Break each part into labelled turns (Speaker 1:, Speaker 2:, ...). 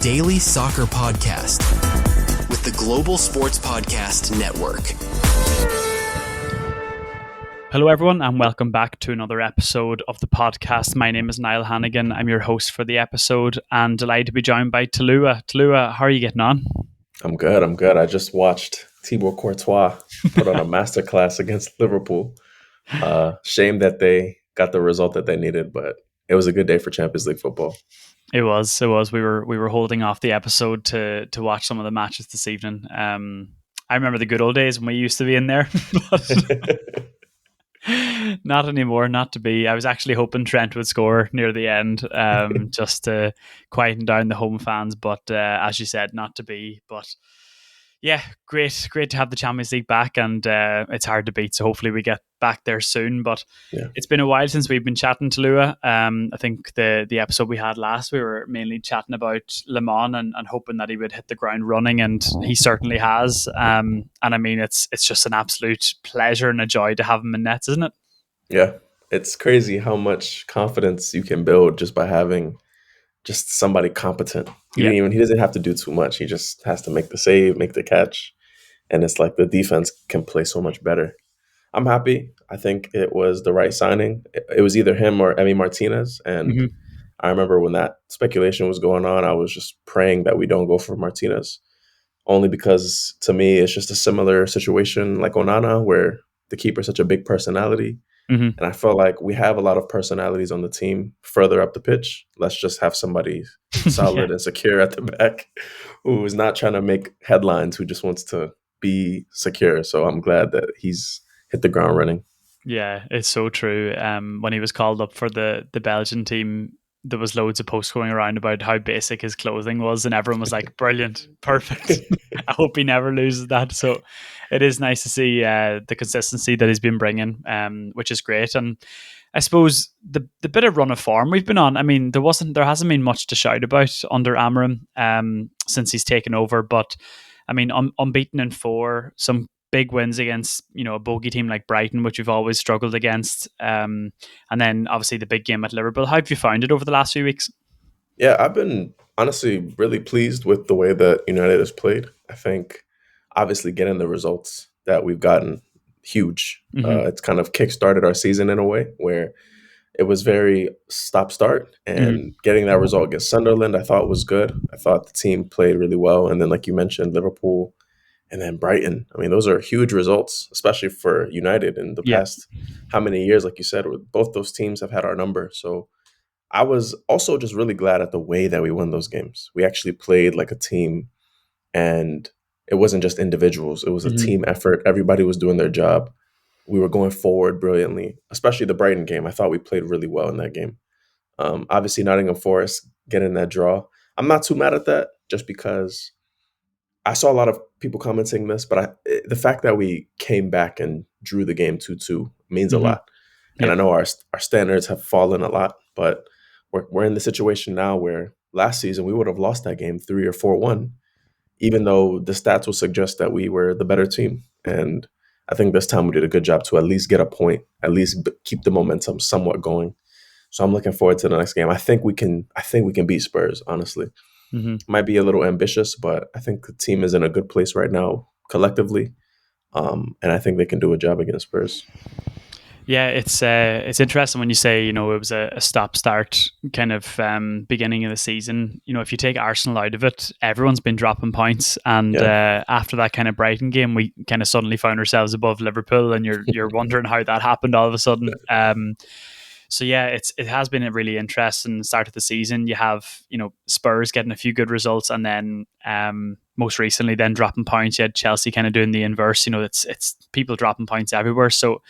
Speaker 1: daily soccer podcast with the Global Sports Podcast Network.
Speaker 2: Hello everyone and welcome back to another episode of the podcast. My name is Niall Hannigan. I'm your host for the episode and delighted to be joined by Toluwa. Toluwa, how are you getting on?
Speaker 3: I'm good. I just watched Thibaut Courtois put on a masterclass against Liverpool. Shame that they got the result that they needed, but it was a good day for Champions League football.
Speaker 2: It was. We were holding off the episode to watch some of the matches this evening. I remember the good old days when we used to be in there. Not anymore, not to be. I was actually hoping Trent would score near the end, just to quieten down the home fans. But as you said, not to be. But yeah, great to have the Champions League back, and it's hard to beat. So hopefully we get back there soon. But yeah, it's been a while since we've been chatting to Lua. I think the episode we had last, we were mainly chatting about Le Mans and hoping that he would hit the ground running, and he certainly has. And I mean, it's just an absolute pleasure and a joy to have him in nets, isn't it?
Speaker 3: Yeah, it's crazy how much confidence you can build just by having just somebody competent. He doesn't have to do too much. He just has to make the save, make the catch. And it's like the defense can play so much better. I'm happy. I think it was the right signing. It was either him or Emi Martinez. And I remember when that speculation was going on, I was just praying that we don't go for Martinez. Only because to me, it's just a similar situation like Onana, where the keeper's such a big personality. And I felt like we have a lot of personalities on the team further up the pitch. Let's just have somebody solid and secure at the back who is not trying to make headlines, who just wants to be secure. So I'm glad that he's hit the ground running.
Speaker 2: Yeah, it's so true. When he was called up for the Belgian team, there was loads of posts going around about how basic his clothing was, and everyone was like, brilliant, perfect. I hope he never loses that. So it is nice to see the consistency that he's been bringing, which is great. And I suppose the bit of run of form we've been on, I mean, there hasn't been much to shout about under Amorim since he's taken over, but I mean, unbeaten in 4, some big wins against, a bogey team like Brighton, which we've always struggled against. And then obviously the big game at Liverpool. How have you found it over the last few weeks?
Speaker 3: Yeah, I've been honestly really pleased with the way that United has played. I think obviously getting the results that we've gotten, huge. It's kind of kickstarted our season in a way where it was very stop-start, and getting that result against Sunderland I thought was good. I thought the team played really well. And then like you mentioned, Liverpool and then Brighton. I mean, those are huge results, especially for United in the past how many years, like you said, both those teams have had our number. So I was also just really glad at the way that we won those games. We actually played like a team, and it wasn't just individuals. It was a team effort. Everybody was doing their job. We were going forward brilliantly, especially the Brighton game. I thought we played really well in that game. Obviously, Nottingham Forest getting that draw. I'm not too mad at that, just because I saw a lot of people commenting this, but the fact that we came back and drew the game 2-2 means a lot. And I know our standards have fallen a lot, but we're in the situation now where last season we would have lost that game 3 or 4-1, even though the stats will suggest that we were the better team. And I think this time we did a good job to at least get a point, at least keep the momentum somewhat going. So I'm looking forward to the next game. I think we can beat Spurs, honestly. Might be a little ambitious, but I think the team is in a good place right now collectively, and I think they can do a job against Spurs.
Speaker 2: Yeah, it's interesting when you say, it was a stop-start kind of beginning of the season. If you take Arsenal out of it, everyone's been dropping points, and after that kind of Brighton game, we kind of suddenly found ourselves above Liverpool, and you're wondering how that happened all of a sudden. So yeah, it has been a really interesting start of the season. You have, Spurs getting a few good results, and then most recently then dropping points. You had Chelsea kind of doing the inverse. It's people dropping points everywhere. So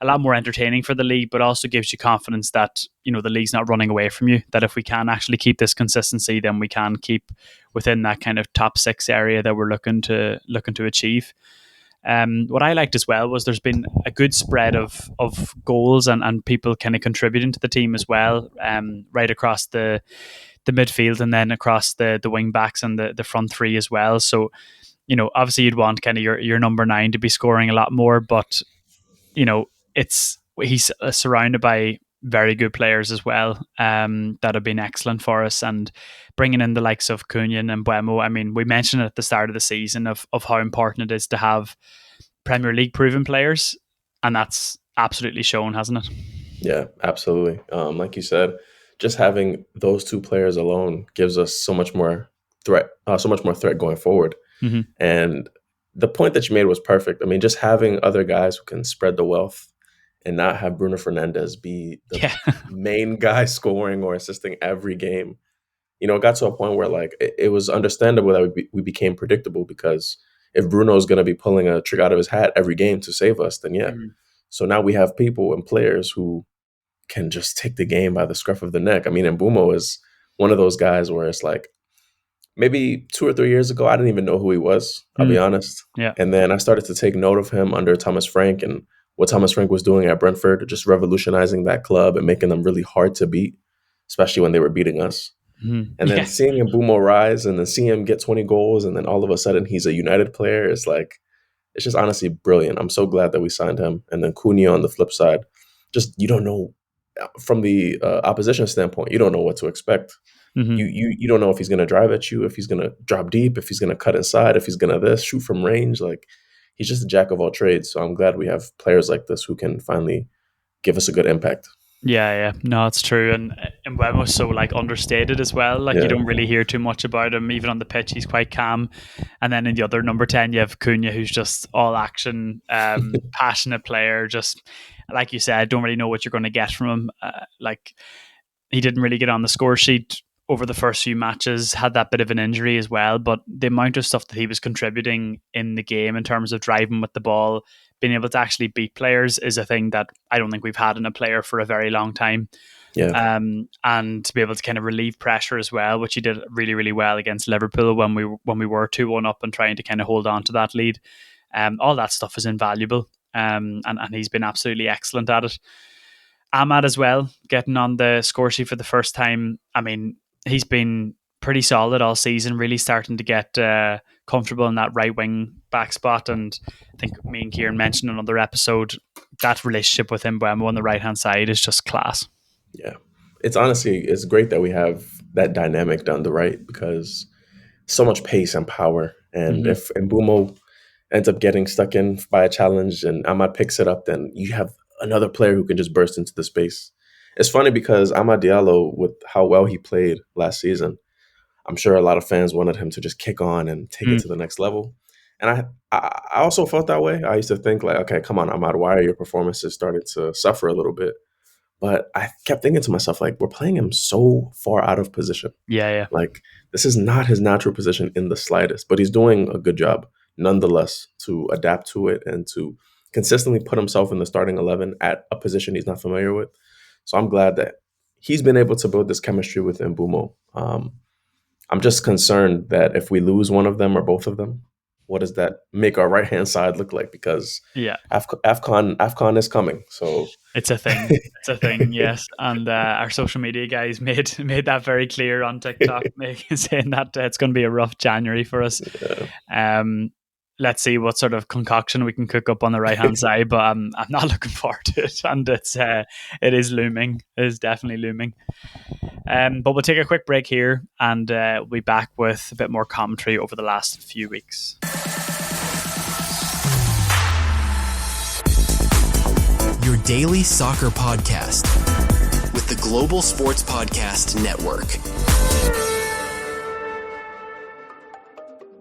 Speaker 2: a lot more entertaining for the league, but also gives you confidence that, the league's not running away from you, that if we can actually keep this consistency, then we can keep within that kind of top 6 area that we're looking to achieve. What I liked as well was there's been a good spread of goals and people kind of contributing to the team as well, right across the midfield and then across the wing backs and the front 3 as well. So, obviously you'd want kind of your number 9 to be scoring a lot more, but, he's surrounded by very good players as well that have been excellent for us, and bringing in the likes of Cunha and Mbeumo. I mean, we mentioned at the start of the season of how important it is to have Premier League proven players, and that's absolutely shown, hasn't it?
Speaker 3: Yeah, absolutely. Like you said, just having those two players alone gives us so much more threat going forward.
Speaker 2: Mm-hmm.
Speaker 3: And the point that you made was perfect. I mean, just having other guys who can spread the wealth and not have Bruno Fernandes be the main guy scoring or assisting every game. You know, it got to a point where like it was understandable that we became predictable, because if Bruno is going to be pulling a trick out of his hat every game to save us, then yeah.
Speaker 2: Mm-hmm.
Speaker 3: So now we have people and players who can just take the game by the scruff of the neck. I mean, Mbeumo is one of those guys where it's like, maybe 2 or 3 years ago, I didn't even know who he was, I'll be honest.
Speaker 2: Yeah.
Speaker 3: And then I started to take note of him under Thomas Frank and what Thomas Frank was doing at Brentford, just revolutionizing that club and making them really hard to beat, especially when they were beating us.
Speaker 2: Mm-hmm.
Speaker 3: And then seeing Mbeumo rise and then seeing him get 20 goals and then all of a sudden he's a United player, it's like, it's just honestly brilliant. I'm so glad that we signed him. And then Cunha on the flip side, just you don't know, from the opposition standpoint, you don't know what to expect.
Speaker 2: Mm-hmm.
Speaker 3: You don't know if he's going to drive at you, if he's going to drop deep, if he's going to cut inside, if he's going to shoot from range. Like, he's just a jack of all trades. So I'm glad we have players like this who can finally give us a good impact.
Speaker 2: Yeah. No, it's true. And Mbeumo's so like understated as well. Like you don't really hear too much about him. Even on the pitch, he's quite calm. And then in the other number 10, you have Cunha, who's just all action, passionate player. Just like you said, don't really know what you're going to get from him. Like he didn't really get on the score sheet over the first few matches, had that bit of an injury as well, but the amount of stuff that he was contributing in the game in terms of driving with the ball, being able to actually beat players, is a thing that I don't think we've had in a player for a very long time.
Speaker 3: Yeah.
Speaker 2: And to be able to kind of relieve pressure as well, which he did really, really well against Liverpool when we were 2-1 up and trying to kind of hold on to that lead. All that stuff is invaluable, and he's been absolutely excellent at it. Ahmad as well, getting on the score sheet for the first time. I mean, he's been pretty solid all season, really starting to get comfortable in that right wing back spot. And I think me and Kieran mentioned in another episode, that relationship with Mbeumo on the right hand side is just class.
Speaker 3: Yeah, it's great that we have that dynamic down the right, because so much pace and power. And if Mbeumo ends up getting stuck in by a challenge and Ahmad picks it up, then you have another player who can just burst into the space. It's funny because Amad Diallo, with how well he played last season, I'm sure a lot of fans wanted him to just kick on and take it to the next level. And I also felt that way. I used to think like, okay, come on, Ahmad, why are your performances starting to suffer a little bit? But I kept thinking to myself, like, we're playing him so far out of position.
Speaker 2: Yeah.
Speaker 3: Like, this is not his natural position in the slightest, but he's doing a good job nonetheless to adapt to it and to consistently put himself in the starting 11 at a position he's not familiar with. So I'm glad that he's been able to build this chemistry with Mbeumo. I'm just concerned that if we lose one of them or both of them, what does that make our right-hand side look like? Because AFCON is coming. So
Speaker 2: it's a thing. It's a thing, yes. And our social media guys made that very clear on TikTok, saying that it's going to be a rough January for us. Yeah. Let's see what sort of concoction we can cook up on the right-hand side, but I'm not looking forward to it. And it is looming. It is definitely looming. But we'll take a quick break here and we'll be back with a bit more commentary over the last few weeks.
Speaker 1: Your daily soccer podcast with the Global Sports Podcast Network.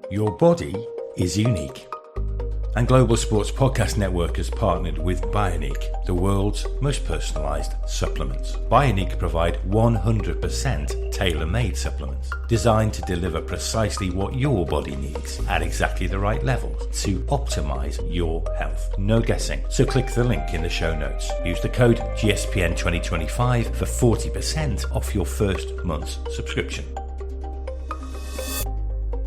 Speaker 4: Your body is unique. And Global Sports Podcast Network has partnered with Bioniq, the world's most personalised supplements. Bioniq provide 100% tailor-made supplements designed to deliver precisely what your body needs at exactly the right levels to optimise your health. No guessing. So click the link in the show notes. Use the code GSPN2025 for 40% off your first month's subscription.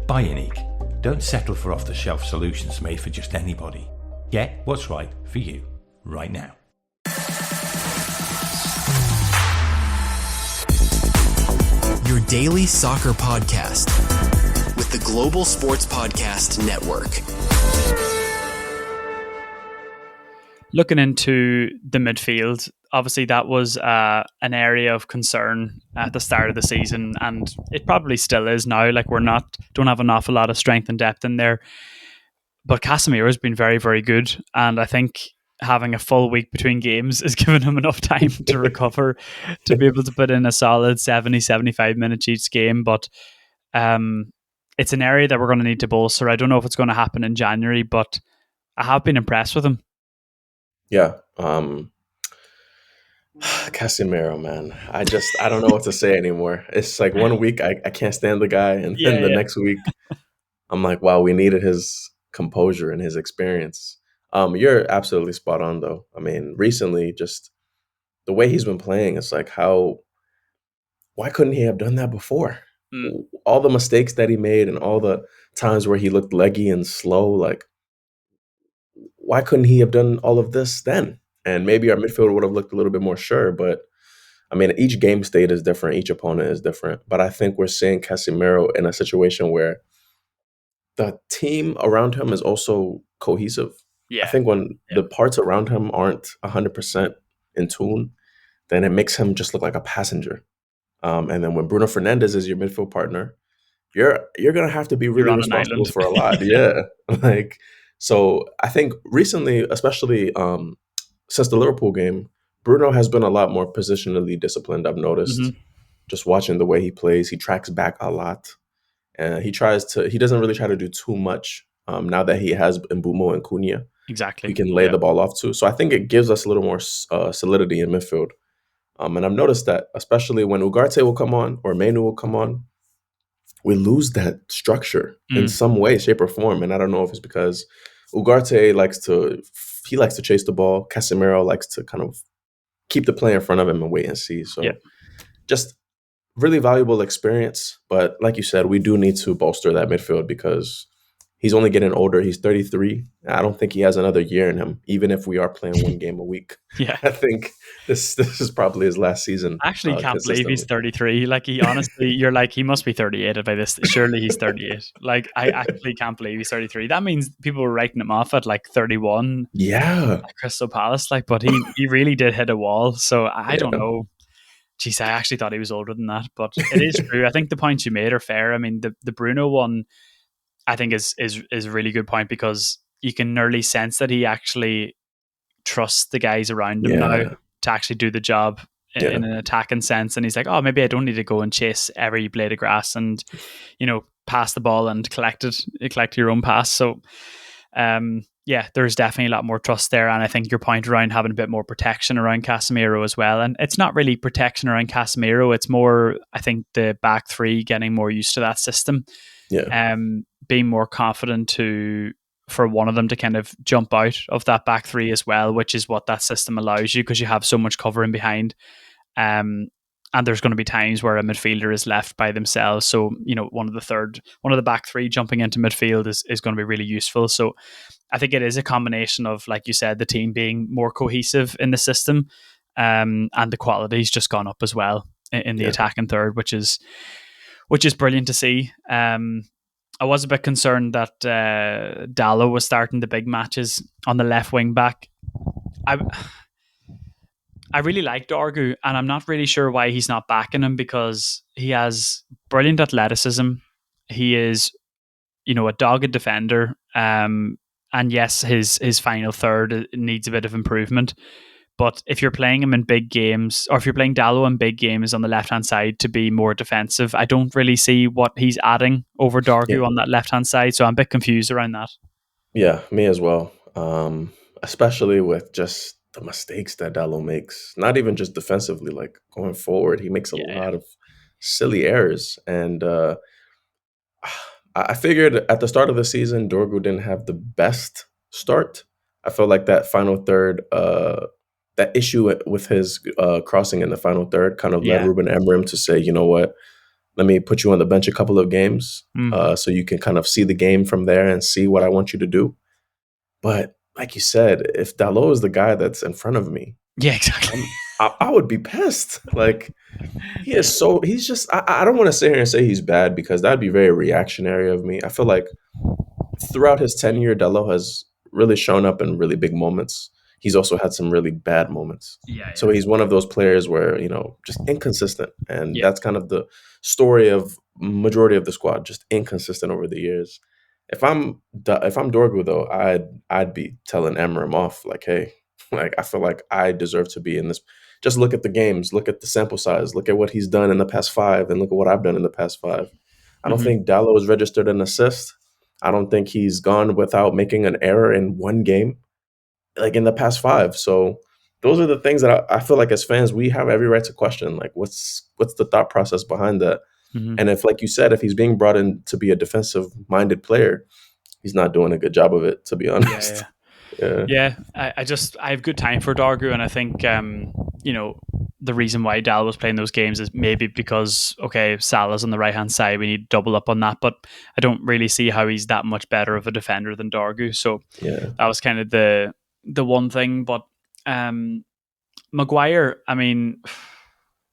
Speaker 4: Bioniq. Don't settle for off-the-shelf solutions made for just anybody. Get what's right for you right now.
Speaker 1: Your daily soccer podcast with the Global Sports Podcast Network.
Speaker 2: Looking into the midfield, obviously that was an area of concern at the start of the season, and it probably still is now. Like don't have an awful lot of strength and depth in there, but Casemiro has been very, very good, and I think having a full week between games is giving him enough time to recover to be able to put in a solid 70, 75 minutes each game. But it's an area that we're going to need to bolster. I don't know if it's going to happen in January, but I have been impressed with him.
Speaker 3: Yeah. Casemiro, man. I don't know what to say anymore. It's like one week I can't stand the guy, and then the next week I'm like, wow, we needed his composure and his experience. You're absolutely spot on, though. I mean, recently, just the way he's been playing, it's like, why couldn't he have done that before? All the mistakes that he made and all the times where he looked leggy and slow, like, why couldn't he have done all of this then? And maybe our midfield would have looked a little bit more sure, but I mean, each game state is different, each opponent is different. But I think we're seeing Casemiro in a situation where the team around him is also cohesive.
Speaker 2: Yeah.
Speaker 3: I think when the parts around him aren't 100% in tune, then it makes him just look like a passenger. And then when Bruno Fernandes is your midfield partner, you're gonna have to be really responsible for a lot. Yeah. Like, so I think recently, especially since the Liverpool game, Bruno has been a lot more positionally disciplined, I've noticed. Just watching the way he plays, he tracks back a lot. And he doesn't really try to do too much now that he has Mbeumo and Cunha.
Speaker 2: Exactly.
Speaker 3: He can lay the ball off too. So I think it gives us a little more solidity in midfield. And I've noticed that, especially when Ugarte will come on or Manu will come on, we lose that structure in some way, shape, or form. And I don't know if it's because Ugarte likes to chase the ball. Casemiro likes to kind of keep the play in front of him and wait and see. So just really valuable experience. But like you said, we do need to bolster that midfield because he's only getting older. He's 33. I don't think he has another year in him, even if we are playing one game a week.
Speaker 2: Yeah.
Speaker 3: I think this is probably his last season.
Speaker 2: I actually can't believe he's 33. Like, he honestly, you're like, he must be 38 by this. Surely he's 38. Like, I actually can't believe he's 33. That means people were writing him off at like 31.
Speaker 3: Yeah.
Speaker 2: At Crystal Palace. Like, but he really did hit a wall. So I don't know. Jeez, I actually thought he was older than that. But it is true. I think the points you made are fair. I mean, the Bruno one, I think is a really good point because you can nearly sense that he actually trusts the guys around him now to actually do the job in an attacking sense. And he's like, oh, maybe I don't need to go and chase every blade of grass and, pass the ball and collect your own pass. So, there's definitely a lot more trust there. And I think your point around having a bit more protection around Casemiro as well. And it's not really protection around Casemiro. It's more, I think, the back three getting more used to that system.
Speaker 3: Yeah.
Speaker 2: Being more confident for one of them to kind of jump out of that back three as well, which is what that system allows you because you have so much cover in behind. And there's going to be times where a midfielder is left by themselves. So, one of the back three jumping into midfield is going to be really useful. So I think it is a combination of, like you said, the team being more cohesive in the system, and the quality's just gone up as well in the attacking third, which is brilliant to see. I was a bit concerned that Diallo was starting the big matches on the left wing back. I really like Dorgu, and I'm not really sure why he's not backing him because he has brilliant athleticism. He is, a dogged defender. And yes, his final third needs a bit of improvement. But if you're playing him in big games, or if you're playing Diallo in big games on the left-hand side to be more defensive, I don't really see what he's adding over Dorgu on that left-hand side. So I'm a bit confused around that.
Speaker 3: Yeah, me as well. Especially with just the mistakes that Diallo makes. Not even just defensively, like going forward. He makes a lot of silly errors. And I figured at the start of the season, Dorgu didn't have the best start. I felt like that final third... that issue with his crossing in the final third kind of led Ruben Amorim to say, you know what, let me put you on the bench a couple of games so you can kind of see the game from there and see what I want you to do. But like you said, if Diallo is the guy that's in front of me,
Speaker 2: exactly,
Speaker 3: I would be pissed. Like, he's just, I don't want to sit here and say he's bad because that'd be very reactionary of me. I feel like throughout his tenure, Diallo has really shown up in really big moments. he's also had some really bad moments.
Speaker 2: Yeah,
Speaker 3: So he's one of those players where, just inconsistent. And
Speaker 2: yeah.
Speaker 3: that's kind of the story of majority of the squad, just inconsistent over the years. If I'm Dorgu though, I'd be telling Emram off like, hey, like I feel like I deserve to be in this. Just look at the games, look at the sample size, look at what he's done in the past 5, and look at what I've done in the past 5. I don't think Diallo has registered an assist. I don't think he's gone without making an error in one game, like in the past 5. So those are the things that I feel like as fans we have every right to question. Like, what's the thought process behind that? And if, like you said, if he's being brought in to be a defensive-minded player, he's not doing a good job of it, to be honest.
Speaker 2: Yeah. I have good time for Dorgu, and I think the reason why Dal was playing those games is maybe because Salah's on the right hand side, we need to double up on that, but I don't really see how he's that much better of a defender than Dorgu. So that was kind of the one thing. But Maguire, I mean,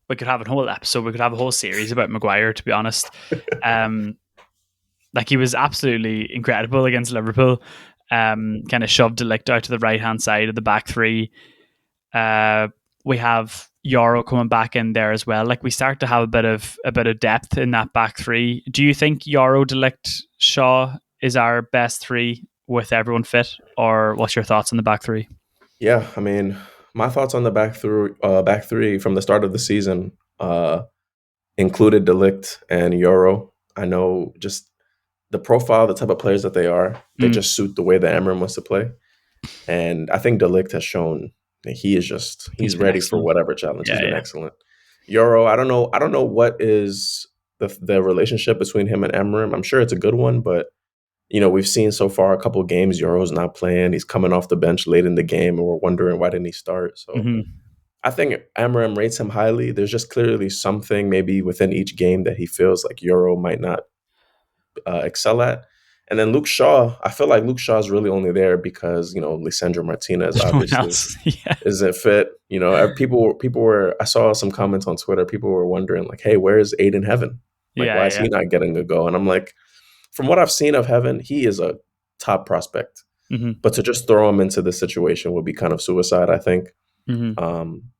Speaker 2: we could have a whole episode, we could have a whole series about Maguire, to be honest. Like, he was absolutely incredible against Liverpool. Kind of shoved De Ligt out to the right hand side of the back three. We have Euro coming back in there as well. Like, we start to have a bit of depth in that back three. Do you think Euro, De Ligt, Shaw is our best three with everyone fit, or what's your thoughts on the back three?
Speaker 3: Yeah, I mean, my thoughts on the back three from the start of the season included De Ligt and Euro. I know just the profile, the type of players that they are, they just suit the way that Emram wants to play. And I think De Ligt has shown that he's ready for whatever challenge. He's been excellent. Euro, I don't know what is the relationship between him and Emram. I'm sure it's a good one, but we've seen so far a couple of games, Euro's not playing. He's coming off the bench late in the game, and we're wondering why didn't he start. So I think Emram rates him highly. There's just clearly something maybe within each game that he feels like Euro might not excel at. And then Luke Shaw, I feel like Luke Shaw is really only there because Lisandro Martinez obviously isn't fit. People were. I saw some comments on Twitter. People were wondering like, "Hey, where is Aiden Heaven? Like, why is he not getting a go?" And I'm like, from what I've seen of Heaven, he is a top prospect. But to just throw him into this situation would be kind of suicide, I think.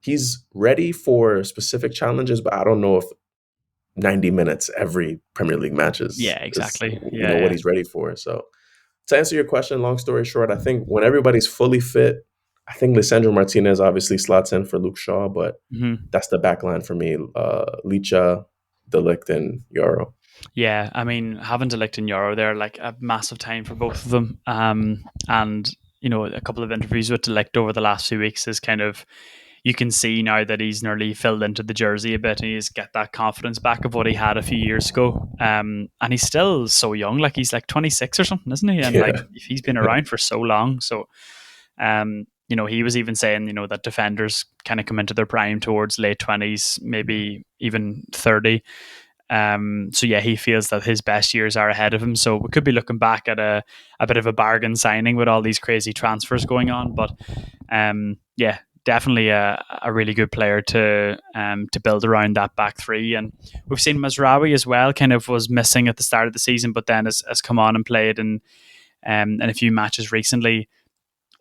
Speaker 3: He's ready for specific challenges, but I don't know if 90 minutes every Premier League matches.
Speaker 2: Yeah, exactly.
Speaker 3: Is, what he's ready for. So to answer your question, long story short, I think when everybody's fully fit, I think Lisandro Martinez obviously slots in for Luke Shaw, but that's the back line for me. Licha, De Ligt, and Euro.
Speaker 2: Yeah, I mean, having De Ligt and Euro, they're like a massive time for both of them. And a couple of interviews with De Ligt over the last few weeks is kind of, you can see now that he's nearly filled into the jersey a bit, and he's get that confidence back of what he had a few years ago. And he's still so young, like he's like 26 or something, isn't he? And like he's been around for so long. So, he was even saying, that defenders kind of come into their prime towards late 20s, maybe even 30. So yeah, he feels that his best years are ahead of him. So we could be looking back at a bit of a bargain signing with all these crazy transfers going on. But yeah, definitely a really good player to build around that back three. And we've seen Masrawi as well, kind of was missing at the start of the season, but then has come on and played in a few matches recently.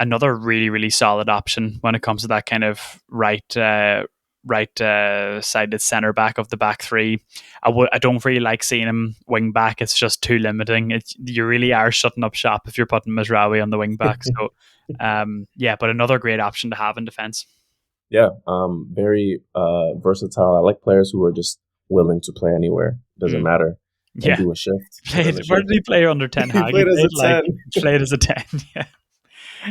Speaker 2: Another really, really solid option when it comes to that kind of right-sided centre back of the back three. I don't really like seeing him wing back. It's just too limiting. You really are shutting up shop if you're putting Masrawi on the wing back. So but another great option to have in defence.
Speaker 3: Yeah, very versatile. I like players who are just willing to play anywhere. Doesn't matter. And do a shift.
Speaker 2: Where did he play under Ten Hag?
Speaker 3: He played as a 10.
Speaker 2: Played as a 10, yeah.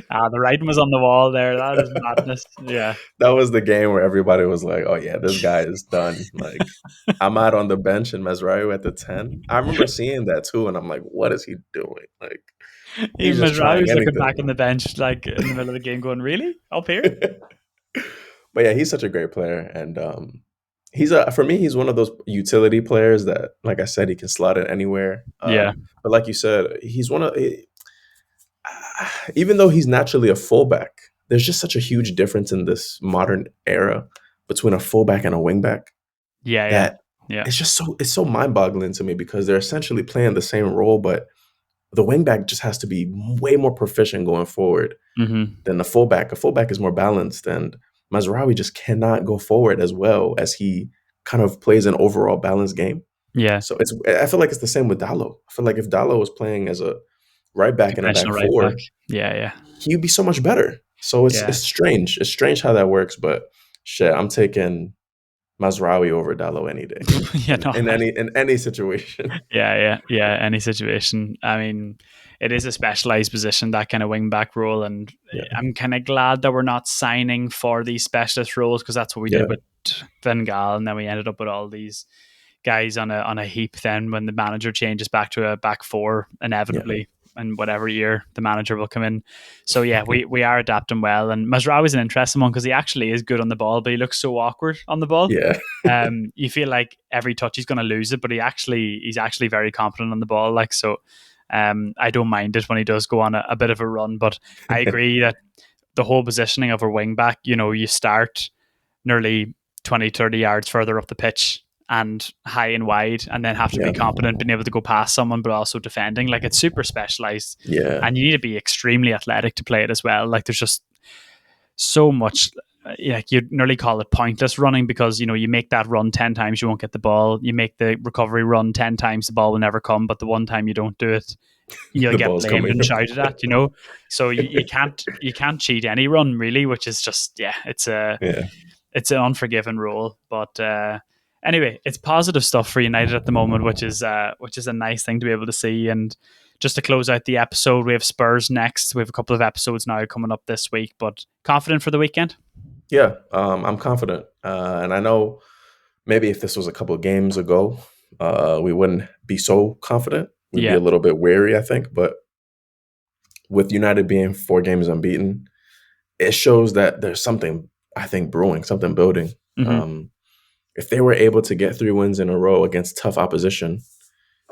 Speaker 2: The writing was on the wall there. That is madness. Yeah.
Speaker 3: That was the game where everybody was like, oh yeah, this guy is done. Like, I'm out on the bench and Masrawi at the 10. I remember seeing that too, and I'm like, what is he doing? Like,
Speaker 2: even Masrawi was looking back on the bench, like in the middle of the game, going, really? Up here?
Speaker 3: But yeah, he's such a great player. And for me, he's one of those utility players that, like I said, he can slot it anywhere. But like you said, he's even though he's naturally a fullback, there's just such a huge difference in this modern era between a fullback and a wingback.
Speaker 2: Yeah.
Speaker 3: It's just so mind-boggling to me because they're essentially playing the same role, but the wing back just has to be way more proficient going forward than the fullback. A fullback is more balanced, and Masrawi just cannot go forward as well as he kind of plays an overall balanced game.
Speaker 2: Yeah.
Speaker 3: So I feel like it's the same with Diallo. I feel like if Diallo was playing as a right back in a back
Speaker 2: right
Speaker 3: four,
Speaker 2: back. Yeah.
Speaker 3: he'd be so much better. So it's strange. It's strange how that works, but shit, I'm taking Masrawi over Diallo any day. In any situation.
Speaker 2: Yeah. Any situation. I mean, it is a specialized position, that kind of wing back role, and I'm kind of glad that we're not signing for these specialist roles, because that's what we did with Van Gaal, and then we ended up with all these guys on a heap. Then when the manager changes back to a back four, inevitably. And whatever year the manager will come in. So we are adapting well. And Masrawi is an interesting one because he actually is good on the ball, but he looks so awkward on the ball.
Speaker 3: Yeah.
Speaker 2: You feel like every touch he's going to lose it, but he's actually very confident on the ball. Like, so I don't mind it when he does go on a bit of a run, but I agree that the whole positioning of a wing back, you start nearly 20, 30 yards further up the pitch and high and wide, and then have to be competent, being able to go past someone, but also defending. Like, it's super specialized, and you need to be extremely athletic to play it as well. Like, there's just so much, like, you'd nearly call it pointless running, because you make that run 10 times, you won't get the ball. You make the recovery run 10 times, the ball will never come, but the one time you don't do it, you'll get blamed and shouted at. So you can't cheat any run, really, which is just it's an unforgiving role. But anyway, it's positive stuff for United at the moment, which is a nice thing to be able to see. And just to close out the episode, we have Spurs next. We have a couple of episodes now coming up this week, but confident for the weekend?
Speaker 3: Yeah, I'm confident. And I know maybe if this was a couple of games ago, we wouldn't be so confident. We'd be a little bit wary, I think. But with United being 4 games unbeaten, it shows that there's something, I think, brewing, something building. If they were able to get 3 wins in a row against tough opposition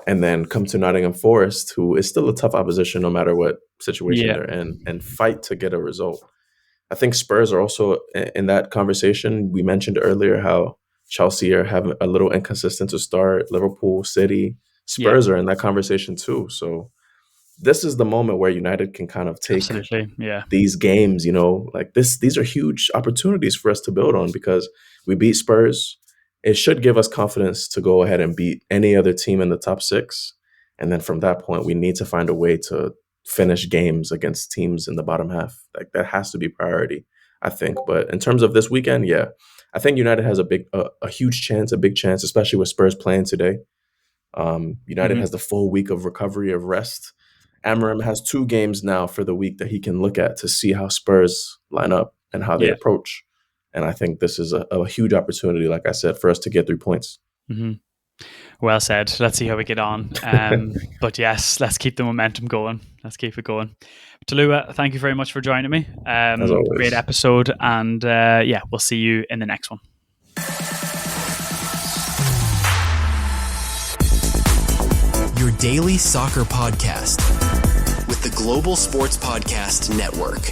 Speaker 3: and then come to Nottingham Forest, who is still a tough opposition no matter what situation they're in, and fight to get a result, I think Spurs are also in that conversation. We mentioned earlier how Chelsea are having a little inconsistent to start. Liverpool, City, Spurs are in that conversation too. So this is the moment where United can kind of take these games, like this. These are huge opportunities for us to build on, because we beat Spurs. It should give us confidence to go ahead and beat any other team in the top 6. And then from that point, we need to find a way to finish games against teams in the bottom half. Like, that has to be priority, I think. But in terms of this weekend, I think United has a big chance, especially with Spurs playing today. United has the full week of recovery, of rest. Amorim has 2 games now for the week that he can look at to see how Spurs line up and how they approach. And I think this is a huge opportunity, like I said, for us to get 3 points.
Speaker 2: Well said. Let's see how we get on. But yes, let's keep the momentum going. Let's keep it going. Toluwa, thank you very much for joining me.
Speaker 3: As always.
Speaker 2: Great episode. And we'll see you in the next one.
Speaker 1: Your daily soccer podcast with the Global Sports Podcast Network.